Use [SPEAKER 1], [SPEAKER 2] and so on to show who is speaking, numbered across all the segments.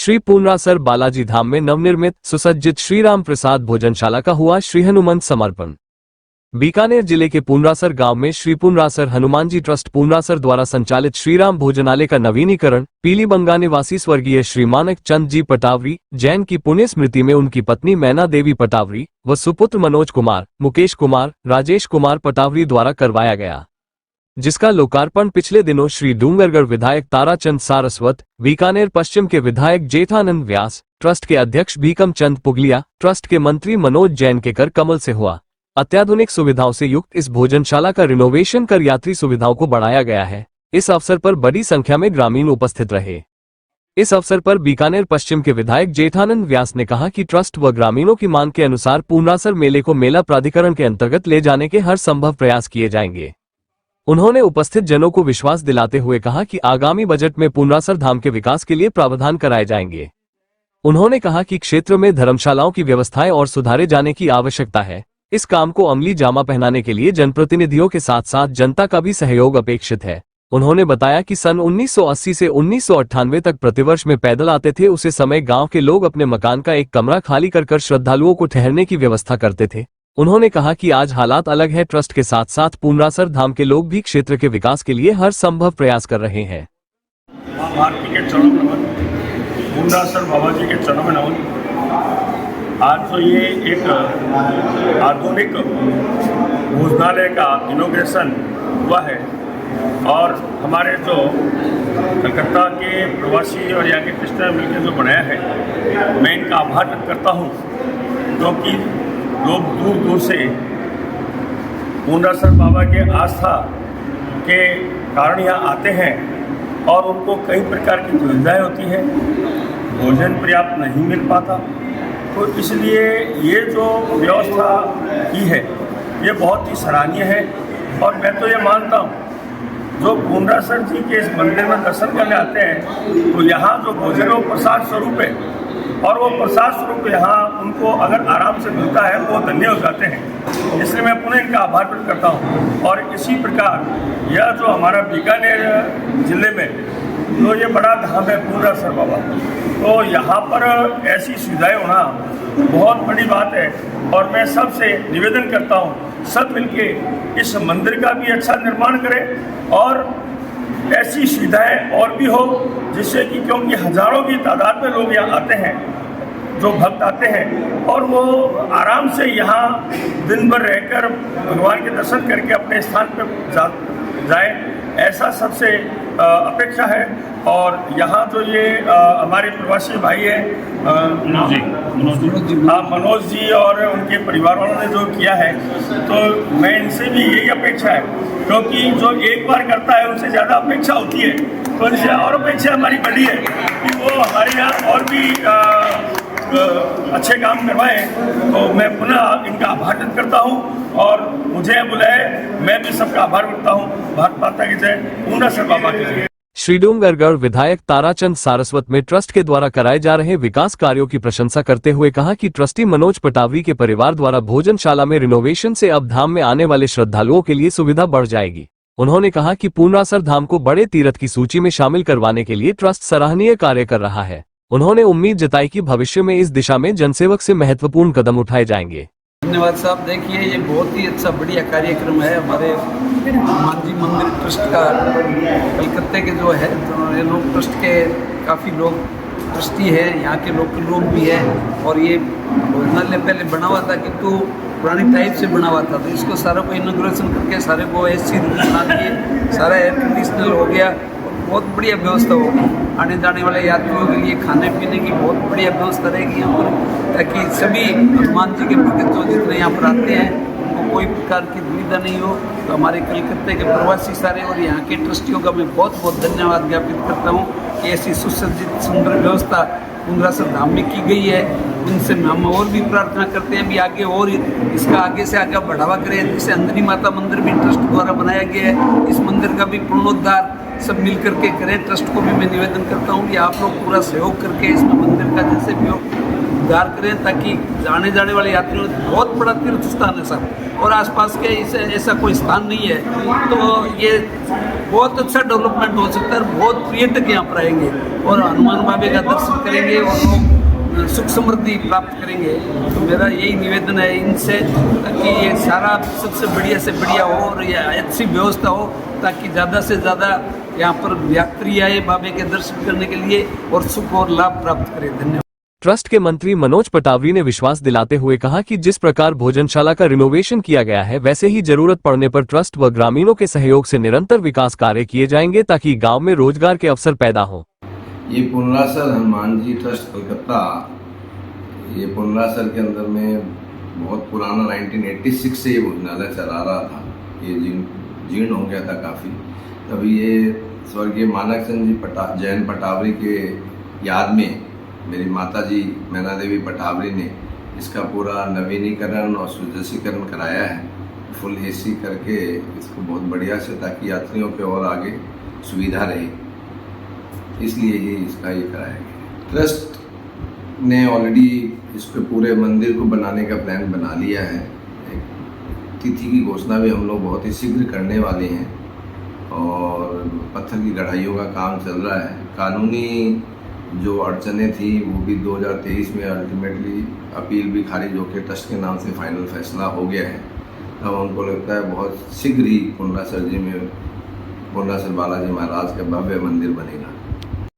[SPEAKER 1] श्री पूर्णासर बालाजी धाम में नवनिर्मित सुसज्जित श्री राम प्रसाद भोजनशाला का हुआ श्री हनुमंत समर्पण। बीकानेर जिले के पूर्णासर गांव में श्री पूर्णासर हनुमान जी ट्रस्ट पूर्णासर द्वारा संचालित श्रीराम भोजनालय का नवीनीकरण पीलीबंगा निवासी स्वर्गीय श्री मानक चंद जी पटावरी जैन की पुण्य स्मृति में उनकी पत्नी मैना देवी पटावरी व सुपुत्र मनोज कुमार, मुकेश कुमार, राजेश कुमार पटावरी द्वारा करवाया गया, जिसका लोकार्पण पिछले दिनों श्री डूंगरगढ़ विधायक ताराचंद सारस्वत, बीकानेर पश्चिम के विधायक जेठानंद व्यास, ट्रस्ट के अध्यक्ष भीकम चंद पुगलिया, ट्रस्ट के मंत्री मनोज जैन के कर कमल से हुआ। अत्याधुनिक सुविधाओं से युक्त इस भोजनशाला का रिनोवेशन कर यात्री सुविधाओं को बढ़ाया गया है। इस अवसर पर बड़ी संख्या में ग्रामीण उपस्थित रहे। इस अवसर पर बीकानेर पश्चिम के विधायक जेठानंद व्यास ने कहा कि ट्रस्ट व ग्रामीणों की मांग के अनुसार पूर्णासर मेले को मेला प्राधिकरण के अंतर्गत ले जाने के हर संभव प्रयास किए जाएंगे। उन्होंने उपस्थित जनों को विश्वास दिलाते हुए कहा कि आगामी बजट में पूर्णासर धाम के विकास के लिए प्रावधान कराए जाएंगे। उन्होंने कहा कि क्षेत्र में धर्मशालाओं की व्यवस्थाएं और सुधारे जाने की आवश्यकता है। इस काम को अमली जामा पहनाने के लिए जनप्रतिनिधियों के साथ साथ जनता का भी सहयोग अपेक्षित है। उन्होंने बताया कि सन 1980 से 1998 तक प्रतिवर्ष में पैदल आते थे। उसी समय गांव के लोग अपने मकान का एक कमरा खाली कर श्रद्धालुओं को ठहरने की व्यवस्था करते थे। उन्होंने कहा कि आज हालात अलग है। ट्रस्ट के साथ साथ पूर्णासर धाम के लोग भी क्षेत्र के विकास के लिए हर संभव प्रयास कर रहे हैं।
[SPEAKER 2] पूर्णासर बाबा जी के चरणों में नमन। आज तो ये एक आधुनिक भोजनालय का इनॉग्रेशन हुआ है और हमारे जो कलकत्ता के प्रवासी और यहाँ के कृष्णा मिलकर जो बनाया है, मैं इनका आभार व्यक्त करता हूँ, क्योंकि लोग दूर दूर से पूर्णासर बाबा के आस्था के कारण यहाँ आते हैं और उनको कई प्रकार की दुविधाएं होती हैं, भोजन पर्याप्त नहीं मिल पाता, तो इसलिए ये जो व्यवस्था की है ये बहुत ही सराहनीय है। और मैं तो ये मानता हूँ, जो पूर्णासर जी के इस मंदिर में दर्शन करने आते हैं तो यहाँ जो भोजन वो प्रसाद स्वरूप है और वो प्रसाद स्वरूप यहाँ उनको अगर आराम से मिलता है तो वो धन्य हो जाते हैं। इसलिए मैं पुनः इनका आभार व्यक्त करता हूँ। और इसी प्रकार यह जो हमारा बीकानेर जिले में जो ये बड़ा धाम है पूर्णासर बाबा, तो यहाँ पर ऐसी सुविधाएं होना बहुत बड़ी बात है। और मैं सबसे निवेदन करता हूँ, सब मिलके इस मंदिर का भी अच्छा निर्माण करें और ऐसी सुविधाएं और भी हो, जिससे कि क्योंकि हजारों की तादाद में लोग यहाँ आते हैं, जो भक्त आते हैं और वो आराम से यहाँ दिन भर रहकर भगवान के दर्शन करके अपने स्थान पर जाए, ऐसा सबसे अपेक्षा है। और यहाँ जो ये हमारे प्रवासी भाई हैं मनोज जी और उनके परिवार वालों ने जो किया है, तो मैं इनसे भी यही अपेक्षा है, क्योंकि जो एक बार करता है उनसे ज़्यादा अपेक्षा होती है, तो इनसे और अपेक्षा हमारी बड़ी है कि वो हमारे यहाँ और भी अच्छे काम करवाएं। तो मैं पुनः इनका आभार व्यक्त करता हूँ और मुझे बुलाए, मैं भी सबका आभार करता हूँ। भारत माता की जय, पूर्णासर बाबा की जय।
[SPEAKER 1] श्री डूंगरगढ़ विधायक ताराचंद सारस्वत में ट्रस्ट के द्वारा कराए जा रहे विकास कार्यों की प्रशंसा करते हुए कहा कि ट्रस्टी मनोज पटावरी के परिवार द्वारा भोजनशाला में रिनोवेशन से अब धाम में आने वाले श्रद्धालुओं के लिए सुविधा बढ़ जाएगी। उन्होंने कहा कि पूर्णासर धाम को बड़े तीर्थ की सूची में शामिल करवाने के लिए ट्रस्ट सराहनीय कार्य कर रहा है। उन्होंने उम्मीद जताई कि भविष्य में इस दिशा में जनसेवक से महत्वपूर्ण कदम उठाए जाएंगे।
[SPEAKER 3] धन्यवाद साहब। देखिए, ये बहुत ही अच्छा बढ़िया कार्यक्रम है हमारे हनुमान जी मंदिर ट्रस्ट का। कलकत्ते के जो है तो ये लोग ट्रस्ट के काफ़ी लोग ट्रस्टी है, यहाँ के लोकल लोग भी हैं। और ये भोजनालय पहले बना हुआ था, किंतु पुरानी टाइप से बना हुआ था, तो इसको सारा को इनॉग्रेशन करके सारे को एसी रूम बना दिए, सारा एयर कंडीशनर हो गया, बहुत बढ़िया व्यवस्था होगी। आने जाने वाले यात्रियों के लिए खाने पीने की बहुत बढ़िया व्यवस्था रहेगी यहाँ पर, ताकि सभी हनुमान जी के भक्त जो जितने यहाँ पर आते हैं उनको कोई प्रकार की दुविधा नहीं हो। तो हमारे कलकत्ते के प्रवासी सारे और यहाँ के ट्रस्टियों का मैं बहुत बहुत धन्यवाद ज्ञापित करता हूँ कि ऐसी सुसज्जित सुंदर व्यवस्था पूर्णासर धाम में की गई है। उनसे हम और भी प्रार्थना करते हैं भी आगे और इसका आगे से आगे बढ़ावा करें। जैसे अंजनी माता मंदिर भी ट्रस्ट द्वारा बनाया गया है, इस मंदिर का भी पुनरुद्धार सब मिल करके करें। ट्रस्ट को भी मैं निवेदन करता हूँ कि आप लोग पूरा सहयोग करके इसमें मंदिर का जैसे भी हो उद्धार करें, ताकि आने जाने वाले यात्रियों बहुत बड़ा तीर्थ स्थान है सर, और आसपास के ऐसा कोई स्थान नहीं है, तो ये बहुत अच्छा डेवलपमेंट हो सकता है। बहुत पर्यटक यहाँ पर आएंगे और हनुमान बाबे का दर्शन करेंगे और लोग सुख समृद्धि प्राप्त करेंगे। तो मेरा यही निवेदन है इनसे कि ये सारा सबसे बढ़िया से बढ़िया हो और ये अच्छी व्यवस्था हो, ताकि ज़्यादा से ज़्यादा यहाँ पर यात्री आए बाबे के दर्शन करने के लिए और सुख और लाभ प्राप्त करें। धन्यवाद।
[SPEAKER 1] ट्रस्ट के मंत्री मनोज पटावरी ने विश्वास दिलाते हुए कहा कि जिस प्रकार भोजनशाला का रिनोवेशन किया गया है, वैसे ही जरूरत पड़ने पर ट्रस्ट व ग्रामीणों के सहयोग से निरंतर विकास कार्य किए जाएंगे, ताकि गांव में रोजगार के अवसर पैदा हो।
[SPEAKER 4] ये पुनरासर हनुमान जी ट्रस्ट कलकत्ता, ये पुनरासर के अंदर में बहुत पुराना 1986 से ये भोजनालय चला रहा था। ये जीर्ण हो गया था काफ़ी। तभी ये स्वर्गीय मानक चंद जी जैन पटावरी के याद में मेरी माता जी मैना देवी पटावरी ने इसका पूरा नवीनीकरण और सुदृढ़ीकरण कराया है, फुल एसी करके इसको बहुत बढ़िया से, ताकि यात्रियों पे और आगे सुविधा रहे, इसलिए ही इसका ये कराया गया। ट्रस्ट ने ऑलरेडी इसको पूरे मंदिर को बनाने का प्लान बना लिया है। एक तिथि की घोषणा भी हम लोग बहुत ही शीघ्र करने वाले हैं और पत्थर की गढ़ाइयों का काम चल रहा है। कानूनी जो अड़चनें थी वो भी 2023 में अल्टीमेटली अपील भी खारिज होकर ट्रस्ट के नाम से फाइनल फैसला हो गया है। अब हमको लगता है बहुत शीघ्र ही पुनरासर जी में पुनरासर बालाजी महाराज का भव्य मंदिर बनेगा।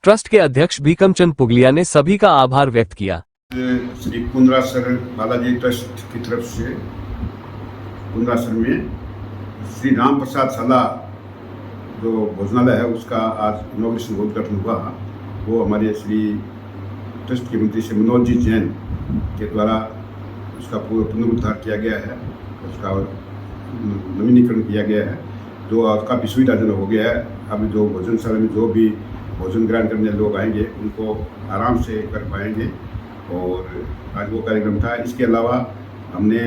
[SPEAKER 1] ट्रस्ट के अध्यक्ष भीकमचंद पुगलिया ने सभी का आभार व्यक्त किया।
[SPEAKER 5] श्री पुनरासर बालाजी ट्रस्ट की तरफ से पुनरासर में श्री राम प्रसाद शाला जो भोजनालय है उसका आज इनॉग्रेशन उद्घाटन हुआ। वो हमारे श्री ट्रस्ट के मंत्री श्री मनोज जी जैन के द्वारा उसका पुनरुद्धार किया गया है, उसका नवीनीकरण किया गया है, जो काफ़ी सुविधाजनक हो गया है। अभी जो भोजनशाला में जो भी भोजन ग्रहण करने लोग आएंगे उनको आराम से कर पाएंगे, और आज वो कार्यक्रम था। इसके अलावा हमने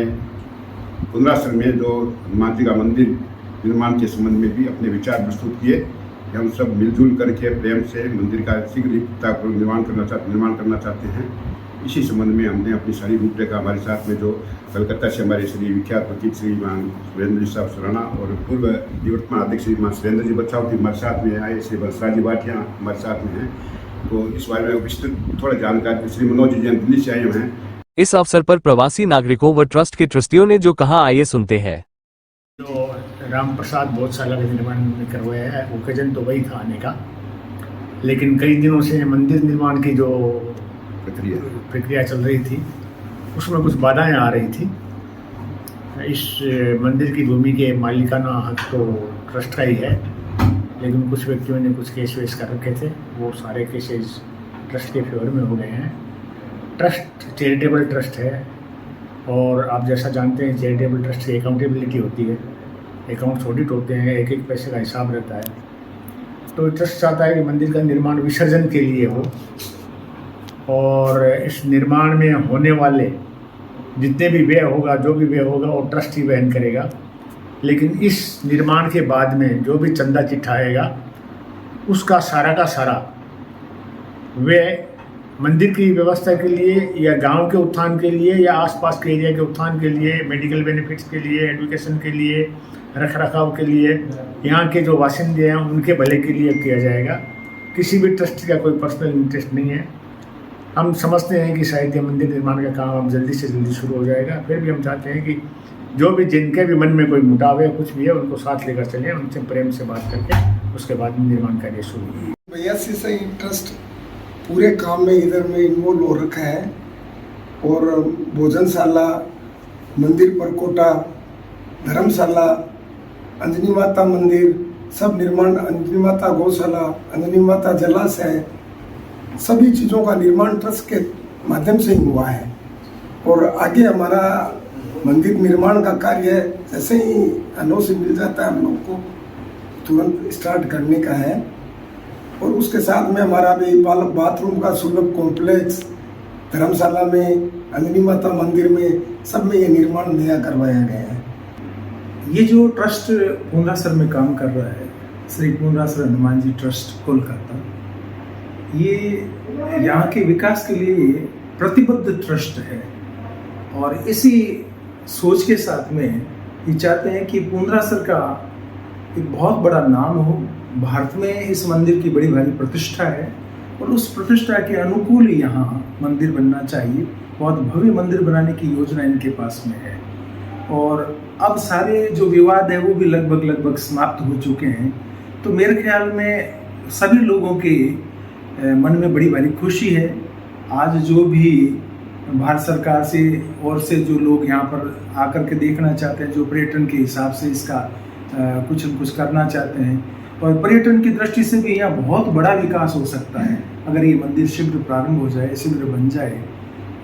[SPEAKER 5] पुनरासर में जो हनुमान जी का मंदिर निर्माण के संबंध में भी अपने विचार प्रस्तुत किए। हम सब मिलजुल करके प्रेम से मंदिर का शीघ्रतापूर्वक निर्माण करना चाहते हैं। इसी संबंध में हमने अपनी सारी रूपरेखा हमारे साथ में जो कलकत्ता से हमारे श्री विख्यात वकील श्रीमान सुरेंद्र जी साहब सुराना और पूर्व निवर्तमान अध्यक्ष श्रीमान सुरेंद्र जी बचावती हमारे साथ में आए, श्री बंसराज जी भाटिया हमारे साथ में हैं। तो इस बारे में विस्तृत थोड़ा जानकारी श्री मनोज जी जैन दिल्ली से आए हुए हैं।
[SPEAKER 1] इस अवसर पर प्रवासी नागरिकों व ट्रस्ट के ट्रस्टियों ने जो कहा, आइए सुनते हैं।
[SPEAKER 6] जो राम प्रसाद भोजशाला का निर्माण करवाया है, ओकेजन तो वही था आने का, लेकिन कई दिनों से मंदिर निर्माण की जो प्रक्रिया चल रही थी उसमें कुछ बाधाएं आ रही थी। इस मंदिर की भूमि के मालिकाना हक तो ट्रस्ट का ही है, लेकिन कुछ व्यक्तियों ने कुछ केस वेस कर रखे थे, वो सारे केसेस ट्रस्ट के फेवर में हो गए हैं। ट्रस्ट चैरिटेबल ट्रस्ट है और आप जैसा जानते हैं चैरिटेबल ट्रस्ट की अकाउंटेबिलिटी होती है, अकाउंट्स ऑडिट होते हैं, एक एक पैसे का हिसाब रहता है। तो ट्रस्ट चाहता है कि मंदिर का निर्माण विसर्जन के लिए हो, और इस निर्माण में होने वाले जितने भी व्यय होगा, जो भी व्यय होगा वो ट्रस्ट ही वहन करेगा। लेकिन इस निर्माण के बाद में जो भी चंदा चिट्ठा आएगा उसका सारा का सारा व्यय मंदिर की व्यवस्था के लिए या गांव के उत्थान के लिए या आसपास के एरिया के उत्थान के लिए, मेडिकल बेनिफिट्स के लिए, एजुकेशन के लिए, रखरखाव के लिए, यहाँ के जो वासिंदे हैं उनके भले के लिए किया जाएगा। किसी भी ट्रस्ट का कोई पर्सनल इंटरेस्ट नहीं है। हम समझते हैं कि शायद ये मंदिर निर्माण का काम अब जल्दी से जल्दी शुरू हो जाएगा। फिर भी हम चाहते हैं कि जो भी जिनके भी मन में कोई मुटाव है, कुछ भी है, उनको साथ लेकर चलें, उनसे प्रेम से बात करके उसके बाद निर्माण कार्य शुरू हो।
[SPEAKER 7] भैया से ट्रस्ट पूरे काम में इधर में इन्वॉल्व हो रखा है, और भोजनशाला, मंदिर परकोटा, धर्मशाला, अंजनी माता मंदिर, सब निर्माण, अंजनी माता गौशाला, अंजनी माता जलाशय, सभी चीज़ों का निर्माण ट्रस्ट के माध्यम से ही हुआ है। और आगे हमारा मंदिर निर्माण का कार्य जैसे ही एनओसी मिल जाता है हम लोग को तुरंत स्टार्ट करने का है। और उसके साथ में हमारा भी बाथरूम का सुलभ कॉम्प्लेक्स, धर्मशाला में, अंजनी माता मंदिर में, सब में ये निर्माण नया करवाया गया है।
[SPEAKER 8] ये जो ट्रस्ट पुनरासर में काम कर रहा है, श्री पुनरासर हनुमान जी ट्रस्ट कोलकाता, ये यहाँ के विकास के लिए प्रतिबद्ध ट्रस्ट है और इसी सोच के साथ में ये चाहते हैं कि पुंडरासर का एक बहुत बड़ा नाम हो। भारत में इस मंदिर की बड़ी भारी प्रतिष्ठा है और उस प्रतिष्ठा के अनुकूल ही यहाँ मंदिर बनना चाहिए। बहुत भव्य मंदिर बनाने की योजना इनके पास में है और अब सारे जो विवाद है वो भी लगभग समाप्त हो चुके हैं। तो मेरे ख्याल में सभी लोगों के मन में बड़ी भारी खुशी है। आज जो भी भारत सरकार से और से जो लोग यहाँ पर आकर के देखना चाहते हैं, जो पर्यटन के हिसाब से इसका कुछ न कुछ करना चाहते हैं और पर्यटन की दृष्टि से भी यहाँ बहुत बड़ा विकास हो सकता है अगर ये मंदिर शीघ्र प्रारंभ हो जाए, शीघ्र बन जाए।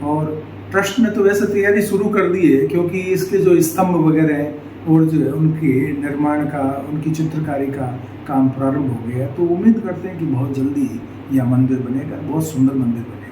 [SPEAKER 8] और ट्रस्ट ने तो वैसे तैयारी शुरू कर दी है क्योंकि इसके जो स्तंभ वगैरह हैं और जो उनके निर्माण का, उनकी चित्रकारी का काम प्रारंभ हो गया। तो उम्मीद करते हैं कि बहुत जल्दी यह मंदिर बनेगा, बहुत सुंदर मंदिर बनेगा।